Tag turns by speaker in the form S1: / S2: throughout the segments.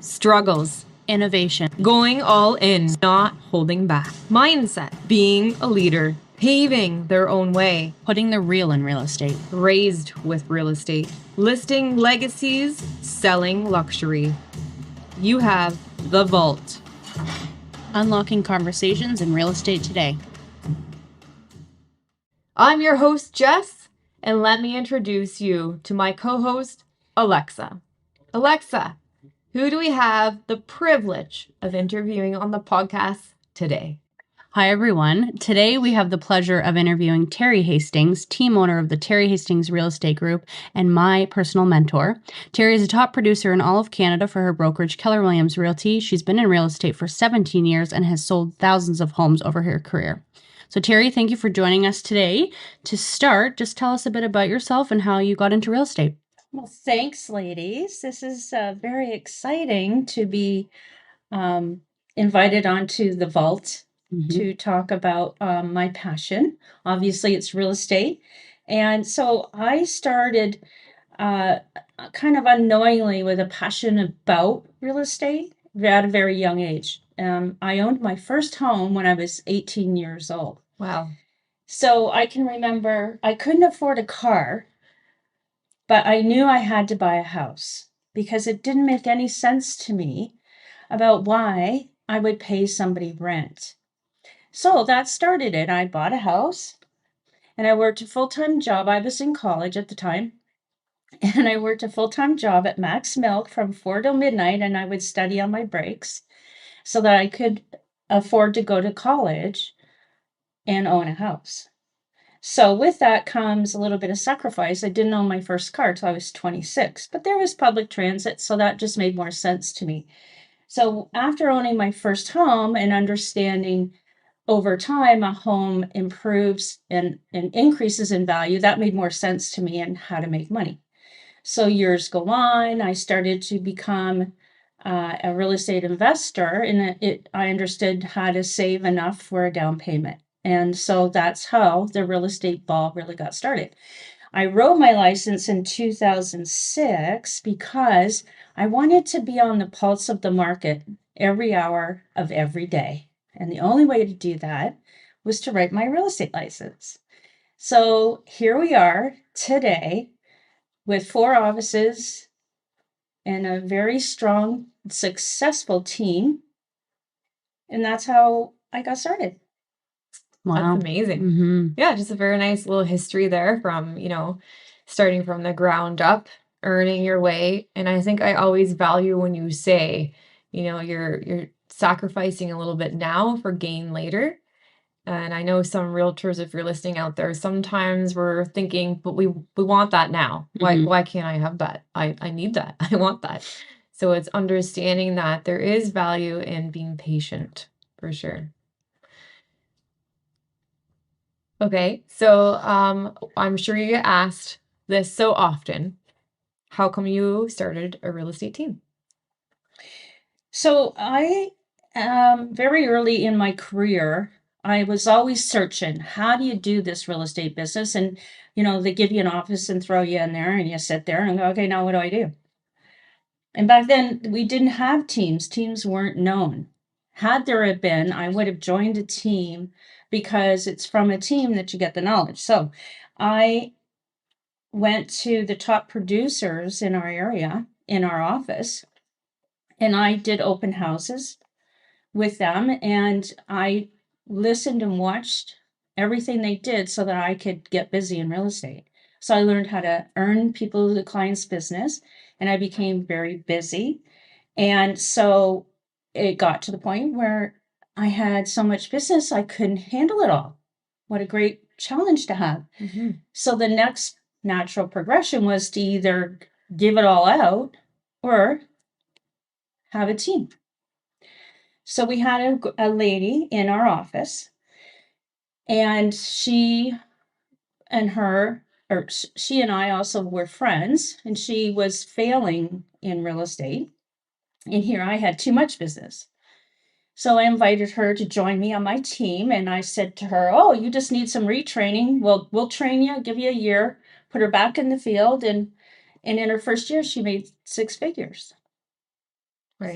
S1: Struggles.
S2: Innovation.
S1: Going all in, not holding back. Mindset. Being a leader. Paving their own way.
S2: Putting the real in real estate.
S1: Raised with real estate. Listing legacies. Selling luxury. You have The Vault.
S2: Unlocking conversations in real estate today.
S1: I'm your host, Jess, and let me introduce you to my co-host, Alexa. Alexa, who do we have the privilege of interviewing on the podcast today?
S2: Hi, everyone. Today, we have the pleasure of interviewing Terri Hastings, team owner of the Terri Hastings Real Estate Group and my personal mentor. Terri is a top producer in all of Canada for her brokerage, Keller Williams Realty. She's been in real estate for 17 years and has sold thousands of homes over her career. So, Terri, thank you for joining us today. To start, just tell us a bit about yourself and how you got into real estate.
S3: Well, thanks, ladies. This is very exciting to be invited onto the vault to talk about my passion. Obviously, it's real estate. And so I started kind of unknowingly with a passion about real estate at a very young age. I owned my first home when I was 18 years old.
S1: Wow.
S3: So I can remember I couldn't afford a car, but I knew I had to buy a house because it didn't make any sense to me about why I would pay somebody rent. So that started it. I bought a house and I worked a full-time job. I was in college at the time. And I worked a full-time job at Max Milk from 4 till midnight, and I would study on my breaks so that I could afford to go to college and own a house. So with that comes a little bit of sacrifice. I didn't own my first car till I was 26, but there was public transit, so that just made more sense to me. So after owning my first home and understanding over time a home improves and increases in value, that made more sense to me and how to make money. So years go on, I started to become a real estate investor, and I understood how to save enough for a down payment. And so that's how the real estate ball really got started. I wrote my license in 2006 because I wanted to be on the pulse of the market every hour of every day. And the only way to do that was to write my real estate license. So here we are today with 4 offices and a very strong, successful team. And that's how I got started.
S2: Wow.
S1: That's amazing.
S2: Mm-hmm.
S1: Yeah, just a very nice little history there from, starting from the ground up, earning your way. And I think I always value when you say, you're sacrificing a little bit now for gain later. And I know some realtors, if you're listening out there, sometimes we're thinking, but we want that now. Why can't I have that? I need that. I want that. So it's understanding that there is value in being patient, for sure. Okay, so I'm sure you get asked this so often. How come you started a real estate team?
S3: So I, very early in my career, I was always searching, how do you do this real estate business? And, they give you an office and throw you in there and you sit there and go, okay, now what do I do? And back then we didn't have teams. Teams weren't known. Had there have been, I would have joined a team because it's from a team that you get the knowledge. So I went to the top producers in our area, in our office, and I did open houses with them, and I listened and watched everything they did so that I could get busy in real estate. So I learned how to earn people the client's business, and I became very busy. And so it got to the point where I had so much business, I couldn't handle it all. What a great challenge to have.
S1: Mm-hmm.
S3: So the next natural progression was to either give it all out or have a team. So we had a lady in our office, and she and I also were friends, and she was failing in real estate. And here I had too much business. So I invited her to join me on my team, and I said to her, "Oh, you just need some retraining. We'll train you, give you a year, put her back in the field." And in her first year, she made 6 figures.
S1: Right.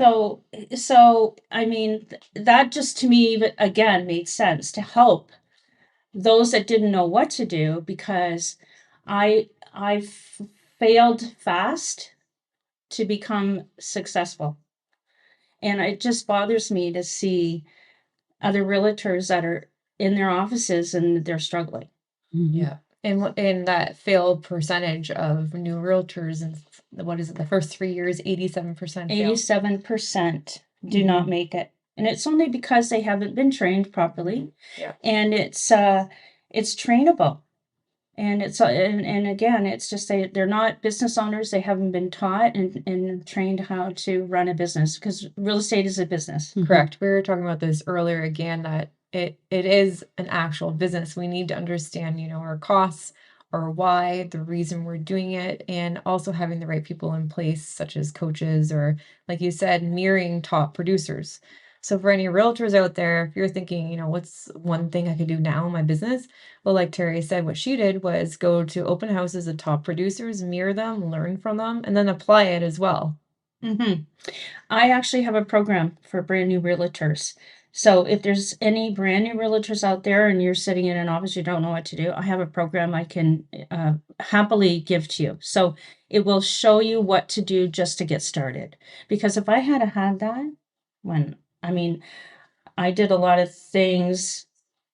S3: So I mean, that just to me, again, made sense to help those that didn't know what to do, because I failed fast to become successful. And it just bothers me to see other realtors that are in their offices and they're struggling.
S1: Yeah. And that failed percentage of new realtors and what is it, the first 3 years, 87% fail.
S3: 87% do not make it. And it's only because they haven't been trained properly.
S1: Yeah.
S3: And it's trainable. And and again, it's just they're not business owners. They haven't been taught and trained how to run a business, because real estate is a business.
S1: Correct. We were talking about this earlier again, that it is an actual business. We need to understand, our costs, our why, the reason we're doing it, and also having the right people in place, such as coaches or, like you said, mirroring top producers. So for any realtors out there, if you're thinking, what's one thing I could do now in my business? Well, like Terry said, what she did was go to open houses of top producers, mirror them, learn from them, and then apply it as well.
S3: I actually have a program for brand new realtors. So if there's any brand new realtors out there and you're sitting in an office, you don't know what to do, I have a program I can happily give to you. So it will show you what to do just to get started. Because if I had had that, I did a lot of things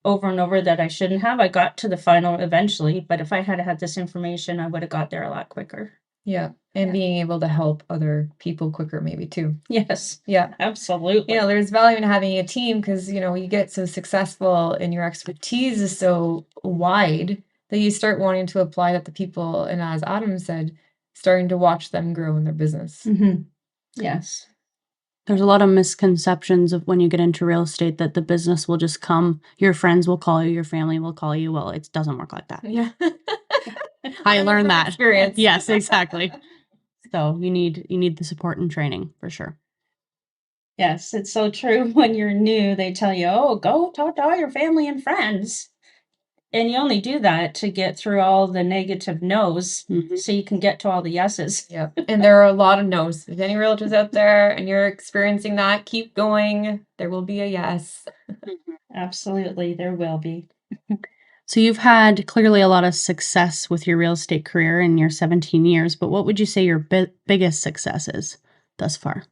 S3: over and over that I shouldn't have. I got to the final eventually, but if I had had this information, I would have got there a lot quicker.
S1: Yeah. And being able to help other people quicker, maybe too.
S3: Yes.
S1: Yeah.
S3: Absolutely.
S1: There's value in having a team because, you get so successful and your expertise is so wide that you start wanting to apply that to people. And as Adam said, starting to watch them grow in their business.
S3: Yes.
S2: There's a lot of misconceptions of when you get into real estate that the business will just come, your friends will call you, your family will call you. Well, it doesn't work like that.
S1: Yeah.
S2: I learned that.
S1: Experience.
S2: Yes, exactly. So you need the support and training for sure.
S3: Yes, it's so true. When you're new, they tell you, oh, go talk to all your family and friends. And you only do that to get through all the negative no's so you can get to all the yeses.
S1: Yeah. And there are a lot of no's. If any realtors out there and you're experiencing that, keep going. There will be a yes.
S3: Absolutely, there will be.
S2: So you've had clearly a lot of success with your real estate career in your 17 years, but what would you say your biggest success is thus far?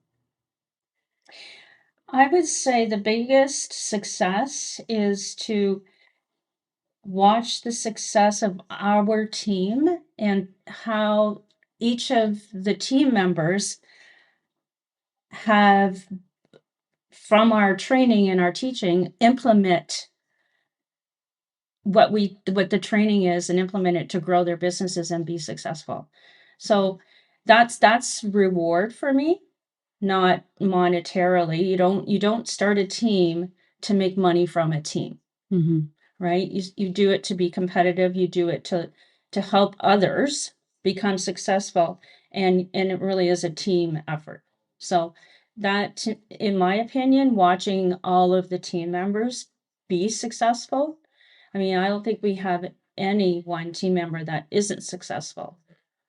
S3: I would say the biggest success is to watch the success of our team and how each of the team members have, from our training and our teaching, implement what the training is and implement it to grow their businesses and be successful. So that's reward for me, not monetarily. You don't start a team to make money from a team. Right? You do it to be competitive, you do it to help others become successful, and it really is a team effort. So that, in my opinion, watching all of the team members be successful, I don't think we have any one team member that isn't successful.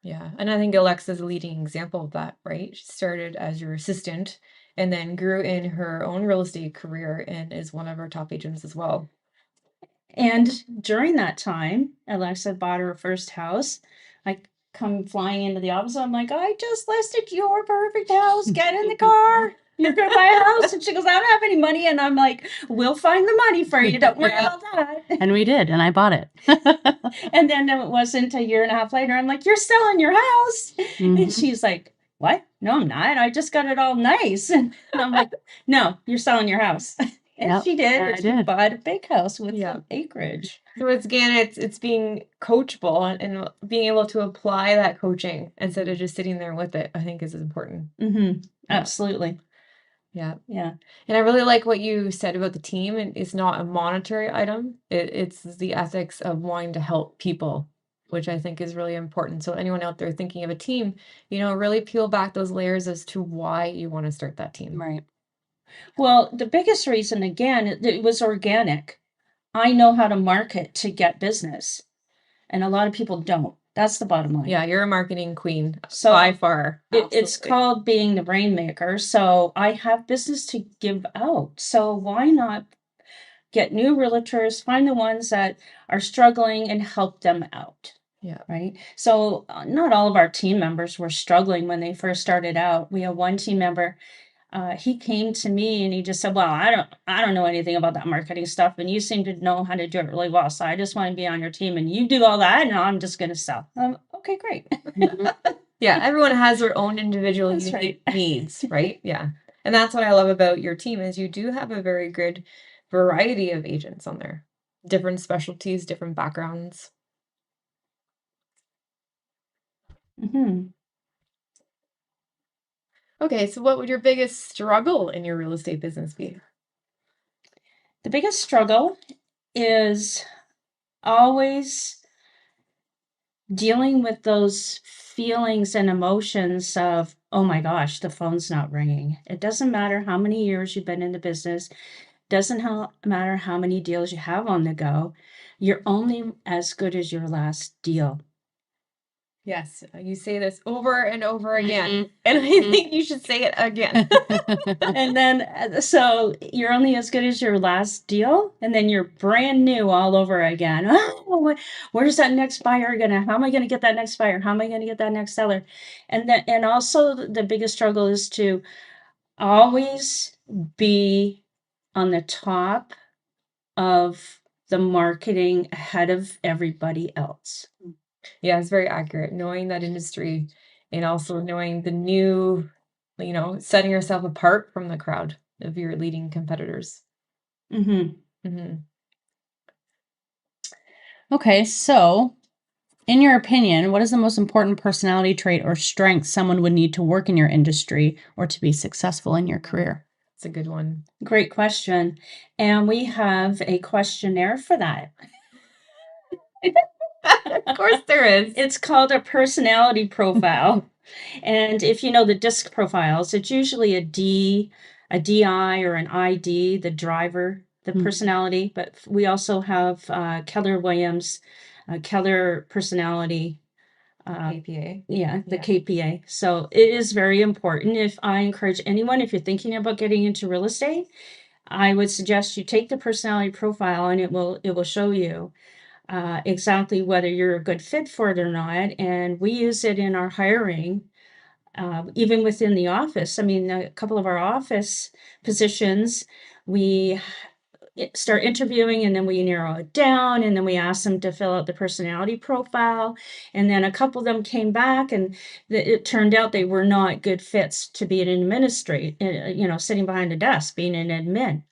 S1: Yeah. And I think Alexa's a leading example of that, right? She started as your assistant and then grew in her own real estate career and is one of our top agents as well.
S3: And during that time, Alexa bought her first house. I come flying into the office. I'm like, I just listed your perfect house. Get in the car. You're going to buy a house. And she goes, I don't have any money. And I'm like, we'll find the money for you. Don't worry about that.
S2: And we did. And I bought it.
S3: And then it wasn't a year and a half later. I'm like, you're selling your house. And she's like, what? No, I'm not. I just got it all nice. And I'm like, no, you're selling your house. And she did. And she bought a big house with some acreage.
S1: So it's being coachable and being able to apply that coaching instead of just sitting there with it, I think is important.
S3: Absolutely.
S1: Yeah.
S3: Yeah.
S1: And I really like what you said about the team. And it's not a monetary item. It's the ethics of wanting to help people, which I think is really important. So anyone out there thinking of a team, really peel back those layers as to why you want to start that team.
S2: Right.
S3: Well, the biggest reason, again, it was organic. I know how to market to get business, and a lot of people don't. That's the bottom line.
S1: Yeah, you're a marketing queen
S3: So
S1: by far.
S3: it's
S1: Absolutely.
S3: called being the rainmaker. So I have business to give out. So why not get new realtors, find the ones that are struggling and help them out?
S1: Yeah.
S3: Right. So not all of our team members were struggling when they first started out. We have one team member. He came to me and he just said, "Well, I don't know anything about that marketing stuff, and you seem to know how to do it really well. So I just want to be on your team, and you do all that, and I'm just going to sell." Okay, great.
S1: Yeah, everyone has their own individual
S3: That's
S1: unique
S3: right.
S1: needs, right? Yeah. And that's what I love about your team is you do have a very good variety of agents on there. Different specialties, different backgrounds.
S3: Hmm.
S1: Okay, so what would your biggest struggle in your real estate business be?
S3: The biggest struggle is always dealing with those feelings and emotions of, oh my gosh, the phone's not ringing. It doesn't matter how many years you've been in the business, matter how many deals you have on the go. You're only as good as your last deal.
S1: Yes, you say this over and over again,
S2: Mhm.
S1: and I think you should say it again.
S3: And then, so you're only as good as your last deal, and then you're brand new all over again. Oh, where's that next buyer gonna? How am I gonna get that next buyer? How am I gonna get that next seller? And then, and also the biggest struggle is to always be on the top of the marketing ahead of everybody else.
S1: Yeah, it's very accurate. Knowing that industry and also knowing the new, setting yourself apart from the crowd of your leading competitors.
S3: Mm-hmm.
S1: Hmm.
S2: Okay, so in your opinion, what is the most important personality trait or strength someone would need to work in your industry or to be successful in your career?
S1: It's a good one.
S3: Great question. And we have a questionnaire for that.
S1: Of course there is.
S3: It's called a personality profile. And if you know the DISC profiles, it's usually a DI or an ID, the driver, the
S2: Mhm.
S3: personality. But we also have Keller Williams, Keller personality.
S1: KPA.
S3: Yeah, the
S1: Yeah.
S3: KPA. So it is very important. If I encourage anyone, if you're thinking about getting into real estate, I would suggest you take the personality profile and it will show you exactly whether you're a good fit for it or not. And we use it in our hiring, even within the office. I mean, a couple of our office positions, we start interviewing and then we narrow it down and then we ask them to fill out the personality profile. And then a couple of them came back and it turned out they were not good fits to be an administrator, sitting behind a desk, being an admin.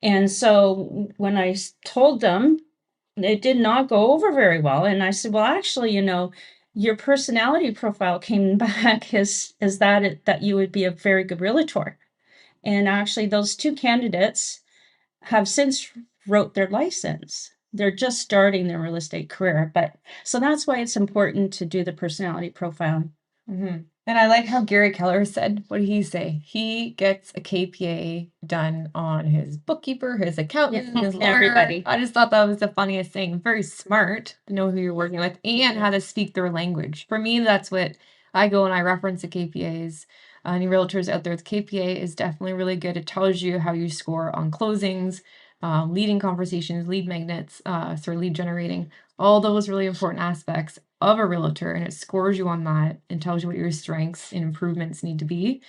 S3: And so when I told them, it did not go over very well. And I said, well, actually, your personality profile came back as that you would be a very good realtor. And actually, those two candidates have since wrote their license. They're just starting their real estate career. But so that's why it's important to do the personality profiling.
S1: Hmm. And I like how Gary Keller said, what did he say? He gets a KPA done on his bookkeeper, his accountant,
S3: Yeah,
S1: his lawyer.
S3: everybody.
S1: I just thought that was the funniest thing. Very smart to know who you're working with and how to speak their language. For me, that's what I go and I reference the KPAs. Any realtors out there, the KPA is definitely really good. It tells you how you score on closings, leading conversations, lead magnets, lead generating, all those really important aspects of a realtor, and it scores you on that and tells you what your strengths and improvements need to be.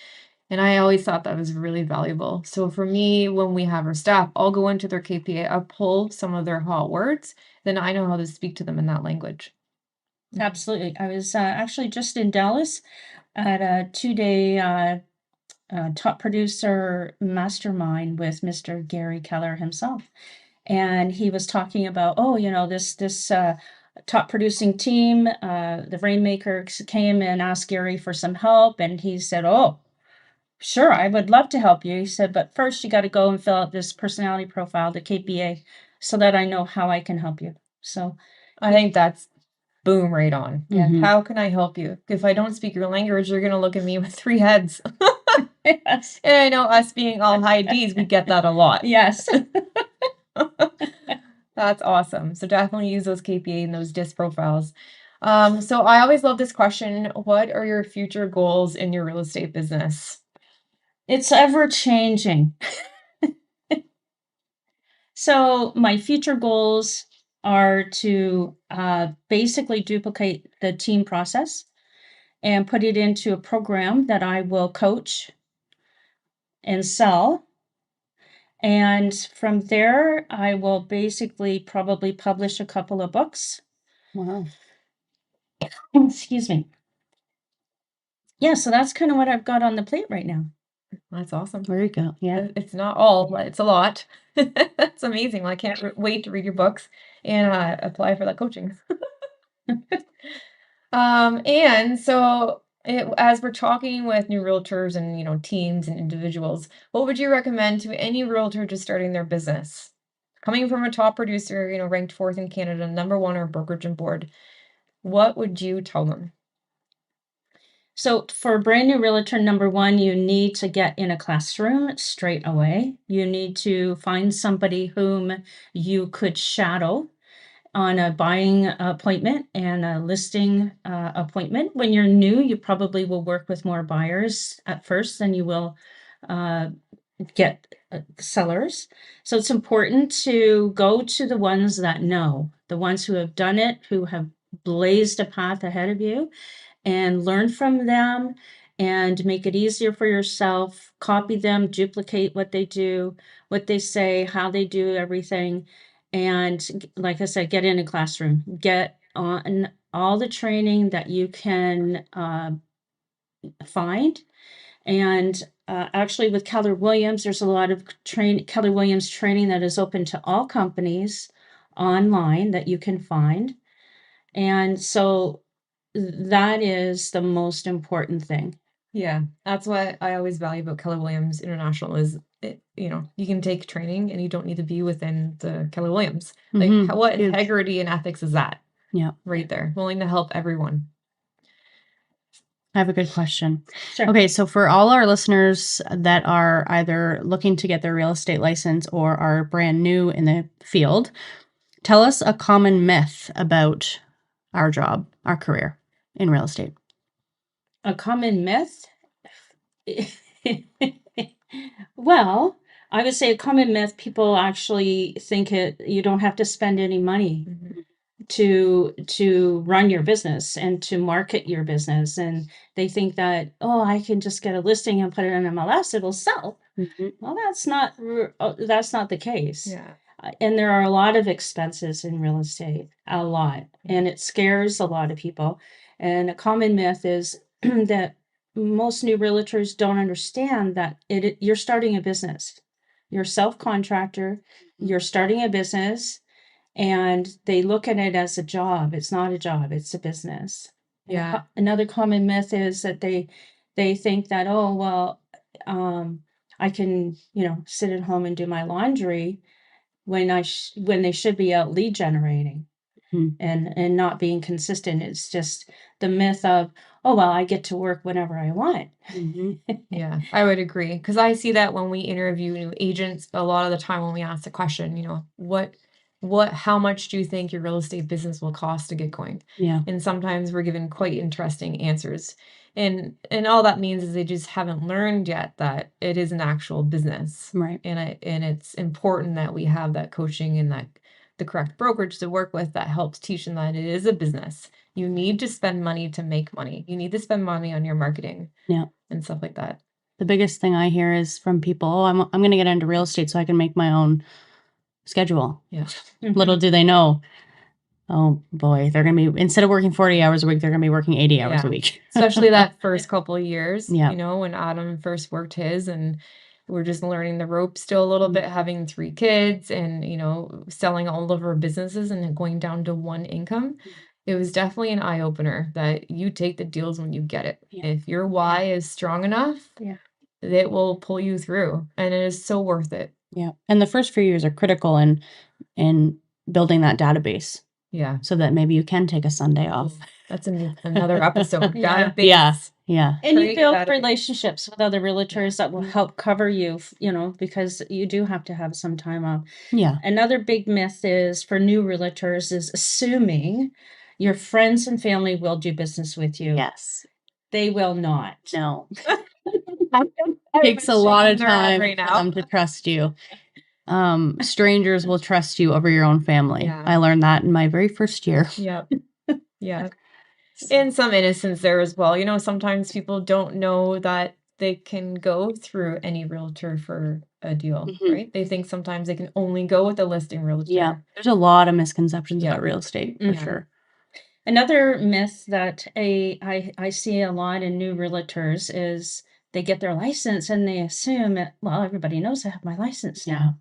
S1: And I always thought that was really valuable. So for me, when we have our staff, I'll go into their KPA, I'll pull some of their hot words, then I know how to speak to them in that language.
S3: Absolutely. I was actually just in Dallas at a 2-day top producer mastermind with Mr. Gary Keller himself. And he was talking about, this top producing team, the Rainmaker came and asked Gary for some help. And he said, oh, sure, I would love to help you. He said, but first you got to go and fill out this personality profile, the KPA, so that I know how I can help you. So
S1: I think that's boom right on. Yeah.
S2: Mhm.
S1: How can I help you? If I don't speak your language, you're going to look at me with three heads.
S3: yes.
S1: And I know us being all high Ds, we get that a lot.
S3: Yes.
S1: That's awesome. So definitely use those KPA and those DISC profiles. So I always love this question. What are your future goals in your real estate business?
S3: It's ever changing. So my future goals are to basically duplicate the team process and put it into a program that I will coach and sell. And from there, I will basically probably publish a couple of books.
S2: Wow.
S3: Excuse me. Yeah, so that's kind of what I've got on the plate right now.
S1: That's awesome.
S2: There you go. Yeah.
S1: It's not all, but it's a lot. That's amazing. Well, I can't wait to read your books and apply for that coaching. And so as we're talking with new realtors and teams and individuals, what would you recommend to any realtor just starting their business? Coming from a top producer, ranked fourth in Canada, number one or brokerage and board, what would you tell them?
S3: So for a brand new realtor, number one, you need to get in a classroom straight away. You need to find somebody whom you could shadow on a buying appointment and a listing appointment. When you're new, you probably will work with more buyers at first than you will get sellers. So it's important to go to the ones that know, the ones who have done it, who have blazed a path ahead of you, and learn from them and make it easier for yourself. Copy them, duplicate what they do, what they say, how they do everything. And like I said, get in a classroom, get on all the training that you can find. And actually, with Keller Williams, there's a lot of Keller Williams training that is open to all companies online that you can find. And so that is the most important thing.
S1: Yeah, that's what I always value about Keller Williams International is you can take training and you don't need to be within the Keller Williams. Like what
S2: Huge.
S1: integrity and ethics is that?
S2: Yeah.
S1: Right there. Willing to help everyone.
S2: I have a good question.
S3: Sure.
S2: Okay, so for all our listeners that are either looking to get their real estate license or are brand new in the field, tell us a common myth about our job, our career in real estate.
S3: A common myth? Well, I would say a common myth, people actually think you don't have to spend any money to run your business and to market your business. And they think that, oh, I can just get a listing and put it on MLS, it'll sell. Well, that's not the case.
S1: Yeah.
S3: And there are a lot of expenses in real estate, a lot, and it scares a lot of people. And a common myth is that most new realtors don't understand that you're starting a business. You're a self-contractor, you're starting a business, and they look at it as a job. It's not a job, it's a business.
S1: Yeah.
S3: Another common myth is that they think that, oh, well, I can, sit at home and do my laundry when when they should be out lead generating and not being consistent. It's just the myth of, oh, well, I get to work whenever I want.
S1: Yeah, I would agree because I see that when we interview new agents, a lot of the time when we ask the question, how much do you think your real estate business will cost to get going?
S2: Yeah.
S1: And sometimes we're given quite interesting answers. And all that means is they just haven't learned yet that it is an actual business.
S2: Right.
S1: And it's important that we have that coaching and that the correct brokerage to work with that helps teach them that it is a business. You need to spend money to make money. You need to spend money on your marketing.
S2: Yeah.
S1: And stuff like that.
S2: The biggest thing I hear is from people, oh, I'm going to get into real estate so I can make my own schedule.
S1: Yeah.
S2: Little do they know, oh boy, they're going to be, instead of working 40 hours a week, they're going to be working 80 hours a week.
S1: Especially that first couple of years,
S2: Yeah.
S1: when Adam first worked his and we're just learning the ropes still a little bit, having 3 kids and, selling all of our businesses and going down to one income. It was definitely an eye opener that you take the deals when you get it.
S3: Yeah.
S1: If your why is strong enough, it will pull you through and it is so worth it.
S2: Yeah. And the first few years are critical in building that database.
S1: Yeah.
S2: So that maybe you can take a Sunday off.
S1: That's another episode.
S3: Yeah.
S1: Database.
S2: Yeah.
S3: And you build relationships with other realtors that will help cover you, because you do have to have some time off.
S2: Yeah.
S3: Another big myth is for new realtors is assuming Your friends and family will do business with you.
S2: Yes.
S3: They will not.
S2: No.
S1: Everyone's
S2: Takes a lot
S1: shaking
S2: of
S1: their head
S2: time
S1: right
S2: for
S1: now.
S2: them to trust you. Strangers will trust you over your own family.
S1: Yeah.
S2: I learned that in my very first year.
S1: Yep. Yeah. And some innocence there as well. You know, sometimes people don't know that they can go through any realtor for a deal,
S2: Mhm.
S1: right? They think sometimes they can only go with a listing realtor.
S2: Yeah. There's a lot of misconceptions
S1: Yeah.
S2: about real estate, for
S3: Mhm.
S2: sure.
S3: Another myth that I see a lot in new realtors is they get their license and they assume, well, everybody knows I have my license now.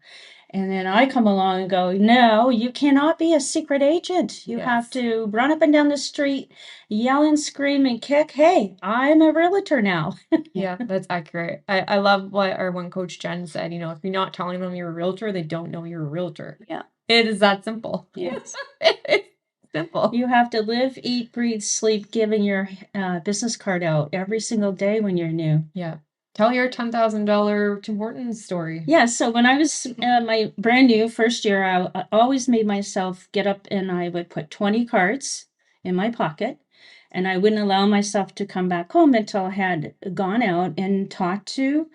S3: And then I come along and go, no, you cannot be a secret agent. You have
S1: Yes.
S3: to run up and down the street, yell and scream and kick. Hey, I'm a realtor now.
S1: Yeah, that's accurate. I love what our one coach Jen said. You know, if you're not telling them you're a realtor, they don't know you're a realtor.
S2: Yeah.
S1: It is that simple.
S2: Yes.
S1: It's simple.
S3: You have to live, eat, breathe, sleep, giving your business card out every single day when you're new.
S1: Yeah. Tell your $10,000 Tim Hortons story.
S3: Yeah, so when I was my brand new first year, I always made myself get up and I would put 20 cards in my pocket, and I wouldn't allow myself to come back home until I had gone out and talked to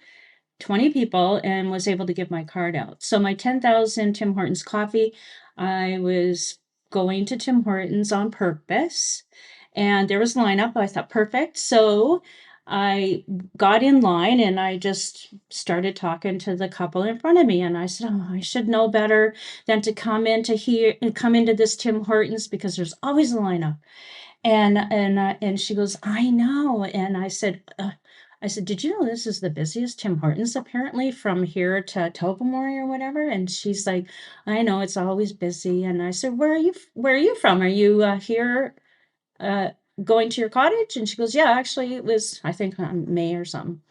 S3: 20 people and was able to give my card out. So my 10,000 Tim Hortons coffee, I was going to Tim Hortons on purpose, and there was lineup. I thought perfect. So I got in line and I just started talking to the couple in front of me, and I said, "Oh, I should know better than to come into here and come into this Tim Hortons because there's always a lineup." And she goes, "I know." And I said, "Did you know this is the busiest Tim Hortons apparently from here to Tobermory or whatever?" And she's like, "I know it's always busy." And I said, Where are you from? Are you here uh, going to your cottage?" And she goes, "Yeah, actually, it was I think on May or something."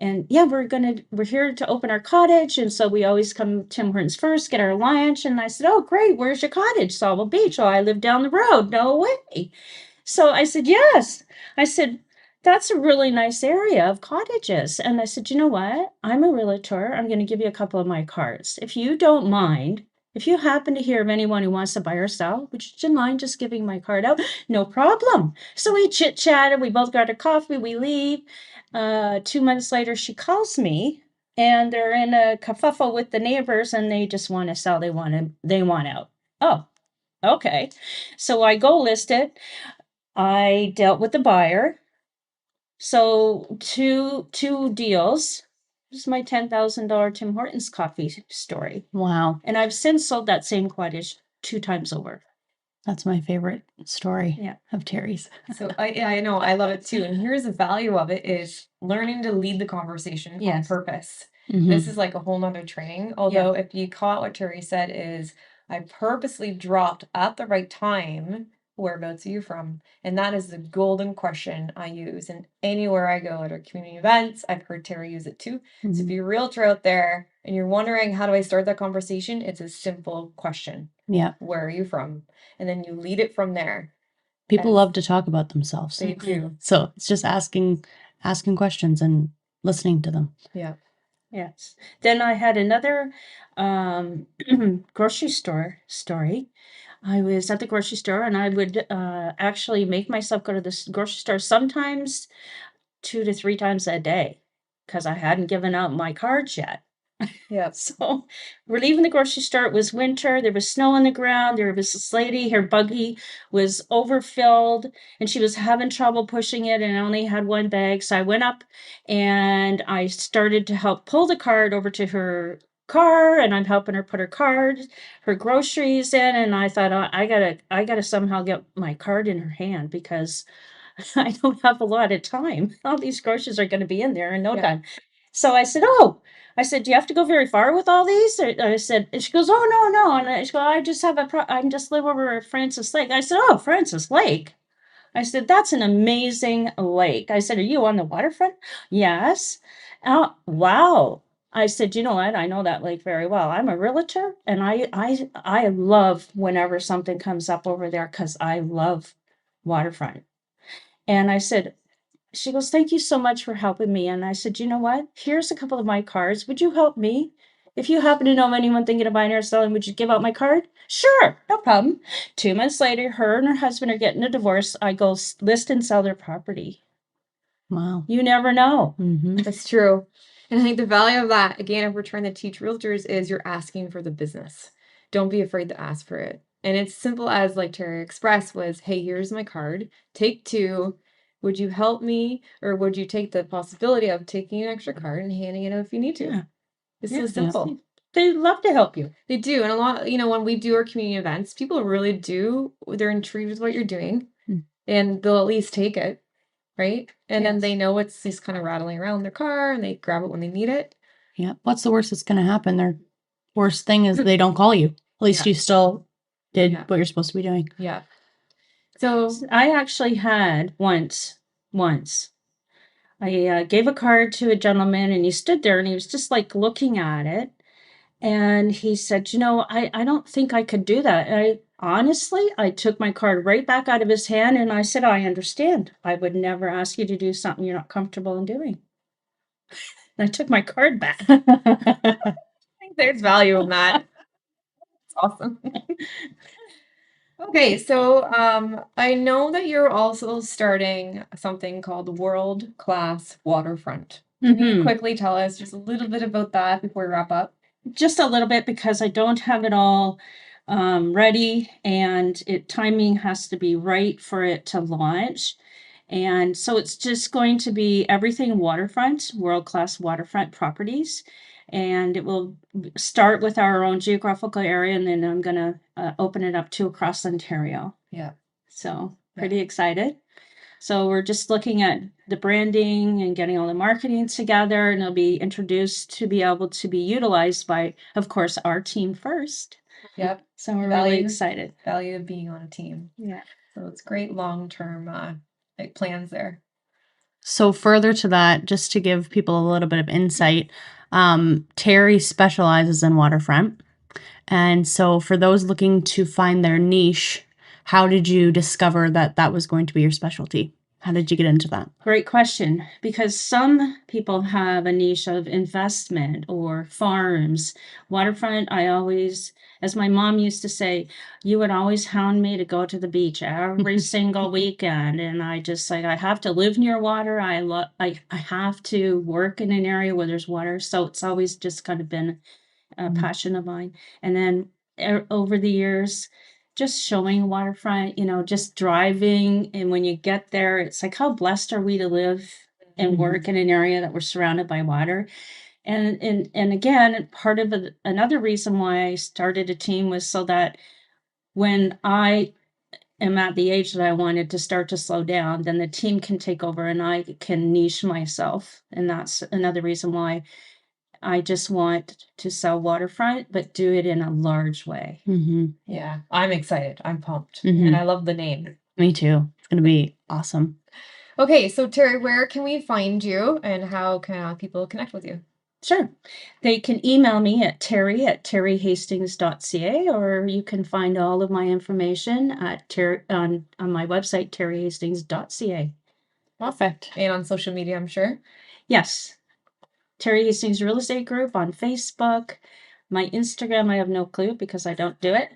S3: And yeah, we're here to open our cottage, and so we always come Tim Hortons first, get our lunch. And I said, "Oh, great, where's your cottage?" "Sauble Beach." "Oh, I live down the road." "No way." So I said, "Yes." I said, "That's a really nice area of cottages." And I said, "You know what? I'm a realtor. I'm going to give you a couple of my cards. If you don't mind, if you happen to hear of anyone who wants to buy or sell, would you mind just giving my card out?" "No problem." So we chit chatted. We both got our coffee. We leave. 2 months later, she calls me, and they're in a kerfuffle with the neighbors, and they just want to sell. They want out. Oh, okay. So I go list it. I dealt with the buyer. So two deals. This is my $10,000 Tim Hortons coffee story.
S2: Wow.
S3: And I've since sold that same cottage 2 times over.
S2: That's my favorite story
S3: Yeah.
S2: of Terry's.
S1: So I know, I love it too. And here's the value of it is learning to lead the conversation on
S3: Yes.
S1: purpose.
S2: Mhm.
S1: This is like a whole nother training. Although if you caught what Terry said is I purposely dropped at the right time, whereabouts are you from? And that is the golden question I use. And anywhere I go at our community events, I've heard Terry use it too. So if
S2: Mhm.
S1: you're a realtor out there and you're wondering how do I start that conversation, it's a simple question.
S2: Yeah.
S1: Where are you from? And then you lead it from there.
S2: People
S1: Yes.
S2: love to talk about themselves.
S1: They do.
S2: So it's just asking questions and listening to them.
S1: Yeah.
S3: Yes. Then I had another grocery store story. I was at the grocery store, and I would actually make myself go to this grocery store sometimes 2 to 3 times a day because I hadn't given out my cards yet.
S1: Yeah.
S3: So we're leaving the grocery store. It was winter. There was snow on the ground. There was this lady, her buggy was overfilled and she was having trouble pushing it and only had one bag. So I went up and I started to help pull the cart over to her car, and I'm helping her put her groceries in. And I thought, "Oh, I gotta somehow get my card in her hand because I don't have a lot of time. All these groceries are going to be in there in no
S1: Yeah.
S3: time." So I said, "Oh," I said, "Do you have to go very far with all these?" I said, and she goes, "Oh, no, no." And she goes, "I just have I'm just live over at Francis Lake." I said, "Oh, Francis Lake." I said, "That's an amazing lake." I said, "Are you on the waterfront?" "Yes." "Oh, wow." I said, "You know what? I know that lake very well. I'm a realtor, and I love whenever something comes up over there because I love waterfront." And I said, she goes, "Thank you so much for helping me." And I said, "You know what? Here's a couple of my cards. Would you help me If you happen to know of anyone thinking of buying or selling, would you give out my card? Sure, no problem. 2 months later, her and her husband are getting a divorce. I go list and sell their property.
S2: Wow.
S3: You never know.
S1: That's true. And I think the value of that, again, if we're trying to teach realtors, is you're asking for the business. Don't be afraid to ask for it. And it's simple as like Terry expressed was, hey, here's my card. Take 2. Would you help me? Or would you take the possibility of taking an extra card and handing it out if you need to?
S3: Yeah.
S1: It's
S3: Yeah.
S1: so simple.
S3: They love to help you.
S1: They do. And a lot, when we do our community events, people really do, they're intrigued with what you're doing and they'll at least take it. Right. And then they know it's just kind of rattling around their car and they grab it when they need it.
S2: Yeah. What's the worst that's going to happen? Their worst thing is they don't call you. At least you still did what you're supposed to be doing.
S1: Yeah. So
S3: I actually had once, I gave a card to a gentleman and he stood there and he was just like looking at it. And he said, I don't think I could do that. And I took my card right back out of his hand and I said, I understand. I would never ask you to do something you're not comfortable in doing. And I took my card back.
S1: I think there's value in that. It's awesome. Okay, so I know that you're also starting something called World Class Waterfront. Can you quickly tell us just a little bit about that before we wrap up?
S3: Just a little bit because I don't have it all ready and timing has to be right for it to launch. And so it's just going to be everything waterfront, world-class waterfront properties. And it will start with our own geographical area, and then I'm going to open it up to across Ontario.
S1: Yeah.
S3: So pretty excited. So we're just looking at the branding and getting all the marketing together, and it'll be introduced to be able to be utilized by, of course, our team first.
S1: Yep.
S3: So we're really excited.
S1: Value of being on a team.
S3: Yeah.
S1: So it's great long-term plans there.
S2: So further to that, just to give people a little bit of insight, Terri specializes in waterfront. And so for those looking to find their niche, how did you discover that that was going to be your specialty? How did you get into that?
S3: Great question, because some people have a niche of investment or farms. Waterfront, I always, as my mom used to say, you would always hound me to go to the beach every single weekend. And I just like, I have to live near water. I have to work in an area where there's water. So it's always just kind of been a passion of mine. And then over the years, just showing waterfront, just driving. And when you get there, it's like, how blessed are we to live and work in an area that we're surrounded by water? And again, part of another reason why I started a team was so that when I am at the age that I wanted to start to slow down, then the team can take over and I can niche myself. And that's another reason why I just want to sell waterfront, but do it in a large way.
S1: Yeah, I'm excited. I'm pumped. And I love the name.
S2: Me too. It's going to be awesome.
S1: Okay, so Terri, where can we find you and how can people connect with you?
S3: Sure. They can email me at terri@terrihastings.ca, or you can find all of my information at on my website, terrihastings.ca.
S1: Perfect. And on social media, I'm sure.
S3: Yes. Terri Hastings Real Estate Group on Facebook. My Instagram, I have no clue because I don't do it.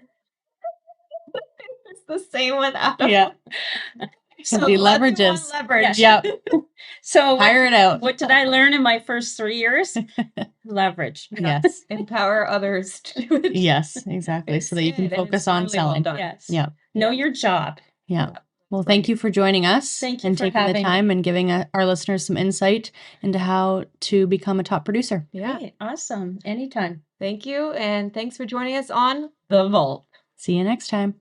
S1: It's the same with Adam.
S2: Yeah.
S3: So
S2: the leverages.
S1: Leverage.
S2: Yep.
S3: So
S2: hire it out.
S3: What did I learn in my first 3 years? Leverage.
S2: Yes.
S1: Empower others to do it.
S2: Yes, exactly. So that you can focus on selling.
S3: Yes.
S2: Yeah.
S3: Know your job.
S2: Yeah. Well, thank you for joining us.
S3: Thank you
S2: and
S3: for
S2: taking the
S3: having
S2: time and giving our listeners some insight into how to become a top producer.
S1: Yeah.
S3: Great. Awesome. Anytime.
S1: Thank you. And thanks for joining us on The Vault.
S2: See you next time.